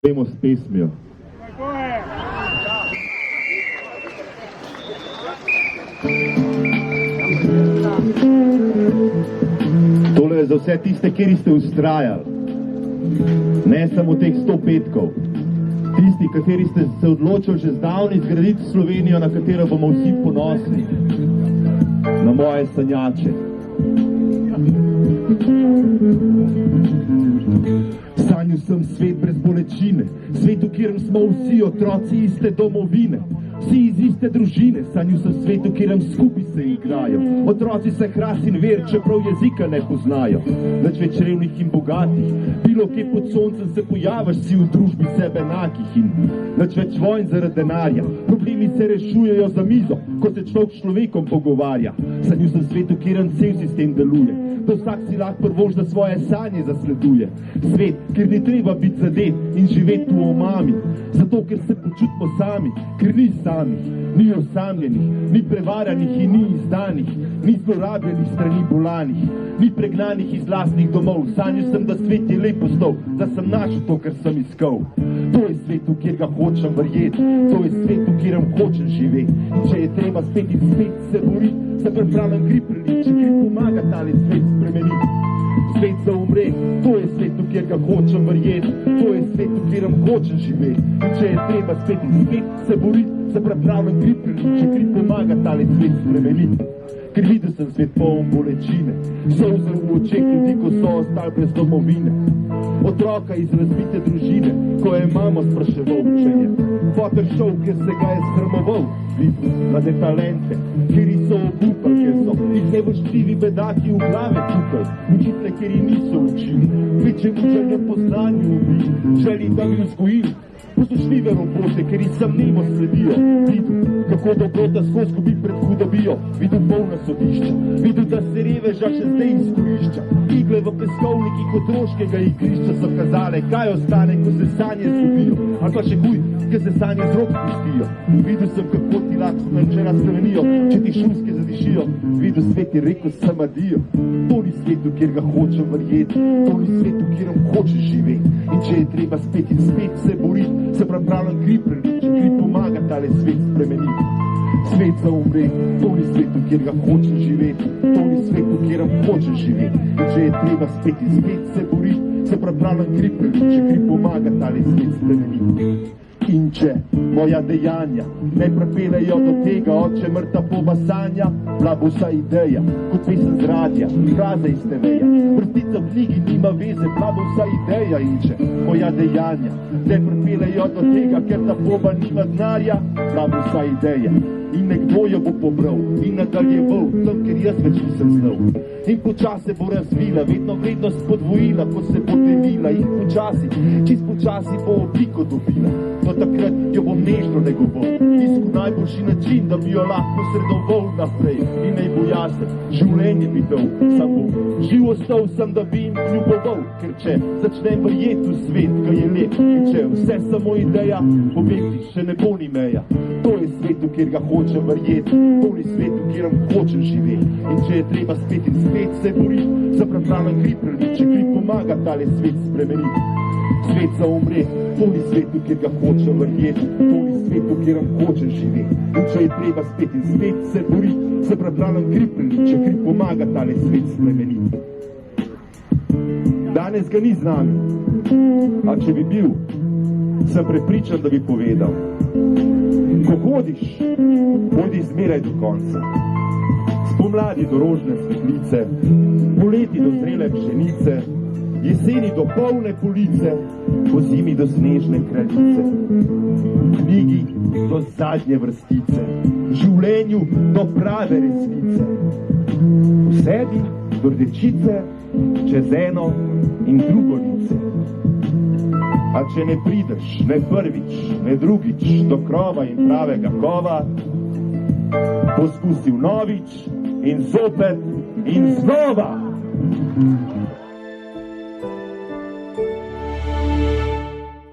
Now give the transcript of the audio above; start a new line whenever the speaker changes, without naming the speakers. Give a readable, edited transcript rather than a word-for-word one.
Gremo s pesmijo. Tole je za vse tiste, kjer ste ustrajali. Ne samo teh 100 petkov. Tisti, kateri ste se odločili že zdavni zgraditi Slovenijo, na katero bomo vsi ponosni. Na moje sanjače. Sanjal sem svet brez bolečine, svet, v kjerem smo vsi otroci iste domovine, vsi iz iste družine. Sanjal sem svet, v kjerem skupaj se igrajo, otroci se hras in ver, čeprav jezika ne poznajo. Nič več revnih in bogatih, bilo kje pod soncem se pojaviš, si v družbi sebe enakih. In nič več vojn zaradi denarja, problemi se rešujejo za mizo, ko se človek s človekom pogovarja. Sanjal sem svet, v kjerem cel sistem deluje, da vsak si lahko prvož za svoje sanje zasleduje. Svet, kjer ni treba biti zadet in živeti v omami, zato ker se počutimo sami, ker ni samih, ni osamljenih, ni prevarjanih in ni izdanih, ni zlorabljenih strani bolanih, ni pregnanih iz lastnih domov. Sanjal sem, da svet je lep postal, da sem našel to, kar sem iskal. To je svet, v kjer ga hočem verjeti, to je svet, v kjerem hočem živeti. In če je treba spet in spet se boriti, se pripravljam kri preliti, če kri pomaga tale svet spremeniti. Svet za umre, to je svet, v kjer ga hočem verjeti, to je svet, v kjerem hočem živeti. In če je treba spet in spet se boriti, se pripravljam kri preliti, če kri pomaga tale svet spremeniti. Ker videl sem svet poln bolečine, solze v očeh ljudi, ko so ostali brez domovine. Otroka iz razbite družine, ko je mamo spraševal, če je foter šel, ker se ga je sramoval. Videl mlade talente, kjeri so obupali, ker so jih nevoštljivi bedaki v glave tukaj. Učitele, kjeri niso učili, večjemu željo po znanju ubili, želi, da bi vzgojili. Poslušljive robote, ker jih samnemo sledijo. Videl, kako dobrota skozi gubi pred hudobijo. Videl polna sodišča, videl, da se reveža še zdaj izkorišča. Igle v peskovnikih otroškega igrišča so kazale, kaj ostane, ko se sanje zgubijo. Ali pa še huj, ker se sanje z rok spustijo. Videl sem, kako ti lahko načela spremenijo, če ti šumske zadišijo. Videl svet je rekel sem adijo. To ni svet, v kjer ga hočem verjeti, to ni svet, v kjerem hočeš živeti. In če je treba spet in spet se boriti, se pripravljam kri preliti, če kri pomaga tale svet spremeniti. Svet za umre, to ni svet, v kjer ga hočem živeti, to ni svet, v kjerem hočem živeti. In če je treba spet in spet se boriti, se pripravljam kri preliti, če kri pomaga tale svet spremeniti. In če moja dejanja ne pripeljejo do tega, oče mrta poba sanja, bila bo vsa ideja, kot pesem z radija, fraza iz TV-ja. Vrstica v knjigi nima veze, bila bo vsa ideja. In če moja dejanja ne pripeljejo do tega, ker ta poba nima denarja, bila bo vsa ideja. In nekdo jo bo pobral in nadaljeval tam, ker jaz več nisem znal. In počasi bo razvila, vedno vrednost podvojila, ko se bo delila. In počasi, čist počasi bo obliko dobila. Do takrat jo bom nežno negoval, iskal najboljši način, da bi jo lahko sredoval naprej. In naj bo jasen, življenje bi dal, samo živ ostal sem, da bi jim ljuboval. Ker če začnem verjeti v svet, ki je lep, in če vse samo ideja, pobegti še ne bo ni meja. To je svet, v kjer ga hočem verjeti, to ni svet, v kjerem hočem živeti. In če je treba spet in spet se boriti, se pripravljam kri preliti, če kri pomaga tale svet spremeniti. Svet za umre, to ni svet, v kjer ga hočem verjeti, to ni svet, v kjerem hočem živeti. In če je treba spet in spet se boriti, se pripravljam kri preliti, če kri pomaga tale svet spremeniti. Danes ga ni z nami, a če bi bil, sem prepričan, da bi povedal. Ko hodiš, hodi zmeraj do konca. Spomladi do rožne svetlice, poleti do zrele pšenice, jeseni do polne police, po zimi do snežne kraljice, knjigi do zadnje vrstice, življenju do prave resnice, v sebi do rdečice, čez eno in drugo lice. A če ne prideš ne prvič, ne drugič do krova in pravega kova, poskusi vnovič in zopet in znova.